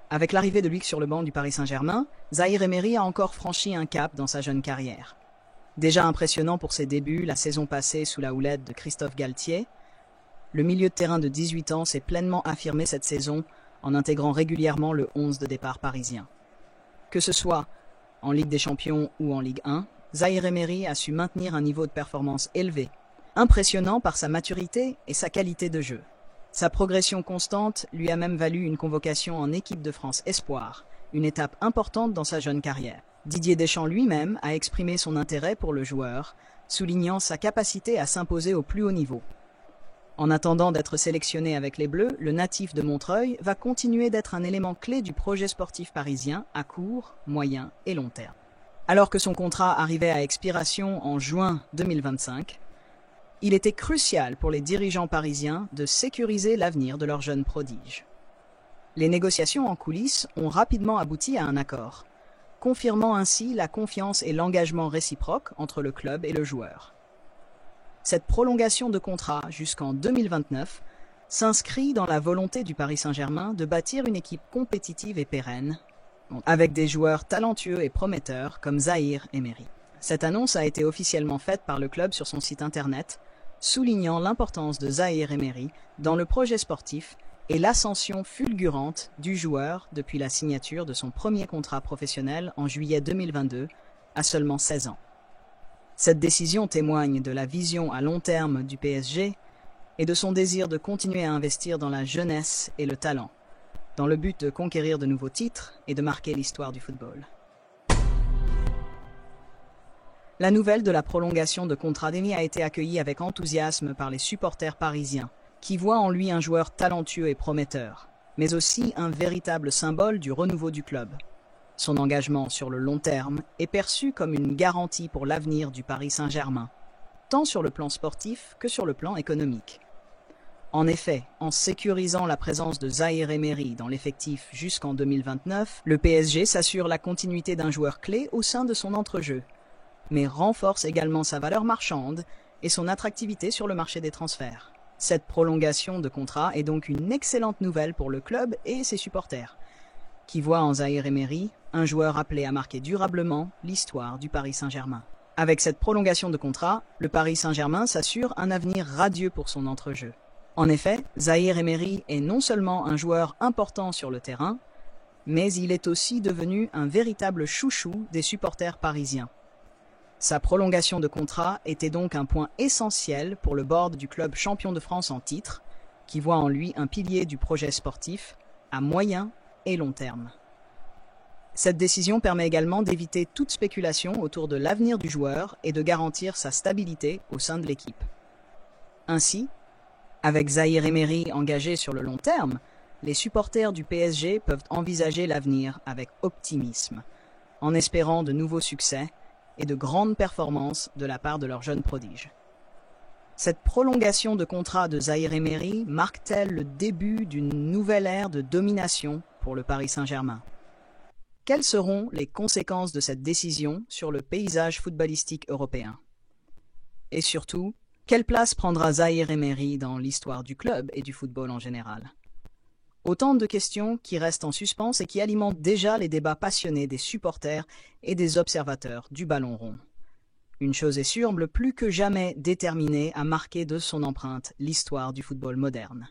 Avec l'arrivée de lui sur le banc du Paris Saint-Germain, Zahir Emery a encore franchi un cap dans sa jeune carrière. Déjà impressionnant pour ses débuts la saison passée sous la houlette de Christophe Galtier, le milieu de terrain de 18 ans s'est pleinement affirmé cette saison en intégrant régulièrement le 11 de départ parisien. Que ce soit en Ligue des Champions ou en Ligue 1, Zahir Emery a su maintenir un niveau de performance élevé, impressionnant par sa maturité et sa qualité de jeu. Sa progression constante lui a même valu une convocation en équipe de France Espoir, une étape importante dans sa jeune carrière. Didier Deschamps lui-même a exprimé son intérêt pour le joueur, soulignant sa capacité à s'imposer au plus haut niveau. En attendant d'être sélectionné avec les Bleus, le natif de Montreuil va continuer d'être un élément clé du projet sportif parisien à court, moyen et long terme. Alors que son contrat arrivait à expiration en juin 2025, il était crucial pour les dirigeants parisiens de sécuriser l'avenir de leur jeune prodige. Les négociations en coulisses ont rapidement abouti à un accord, confirmant ainsi la confiance et l'engagement réciproque entre le club et le joueur. Cette prolongation de contrat jusqu'en 2029 s'inscrit dans la volonté du Paris Saint-Germain de bâtir une équipe compétitive et pérenne, avec des joueurs talentueux et prometteurs comme Zahir Emery. Cette annonce a été officiellement faite par le club sur son site internet, soulignant l'importance de Zahir Emery dans le projet sportif et l'ascension fulgurante du joueur depuis la signature de son premier contrat professionnel en juillet 2022, à seulement 16 ans. Cette décision témoigne de la vision à long terme du PSG et de son désir de continuer à investir dans la jeunesse et le talent, dans le but de conquérir de nouveaux titres et de marquer l'histoire du football. La nouvelle de la prolongation de contrat d'Emery a été accueillie avec enthousiasme par les supporters parisiens, qui voient en lui un joueur talentueux et prometteur, mais aussi un véritable symbole du renouveau du club. Son engagement sur le long terme est perçu comme une garantie pour l'avenir du Paris Saint-Germain, tant sur le plan sportif que sur le plan économique. En effet, en sécurisant la présence de Zahir Emery dans l'effectif jusqu'en 2029, le PSG s'assure la continuité d'un joueur clé au sein de son entrejeu, mais renforce également sa valeur marchande et son attractivité sur le marché des transferts. Cette prolongation de contrat est donc une excellente nouvelle pour le club et ses supporters, qui voient en Zahir Emery un joueur appelé à marquer durablement l'histoire du Paris Saint-Germain. Avec cette prolongation de contrat, le Paris Saint-Germain s'assure un avenir radieux pour son entrejeu. En effet, Zahir Emery est non seulement un joueur important sur le terrain, mais il est aussi devenu un véritable chouchou des supporters parisiens. Sa prolongation de contrat était donc un point essentiel pour le board du club champion de France en titre, qui voit en lui un pilier du projet sportif à moyen et long terme. Cette décision permet également d'éviter toute spéculation autour de l'avenir du joueur et de garantir sa stabilité au sein de l'équipe. Ainsi, avec Zahir Emery engagé sur le long terme, les supporters du PSG peuvent envisager l'avenir avec optimisme, en espérant de nouveaux succès et de grandes performances de la part de leur jeune prodige. Cette prolongation de contrat de Zahir Emery marque-t-elle le début d'une nouvelle ère de domination pour le Paris Saint-Germain? Quelles seront les conséquences de cette décision sur le paysage footballistique européen? Et surtout, quelle place prendra Zahir Emery dans l'histoire du club et du football en général? Autant de questions qui restent en suspens et qui alimentent déjà les débats passionnés des supporters et des observateurs du ballon rond. Une chose est sûre, plus que jamais déterminé à marquer de son empreinte l'histoire du football moderne.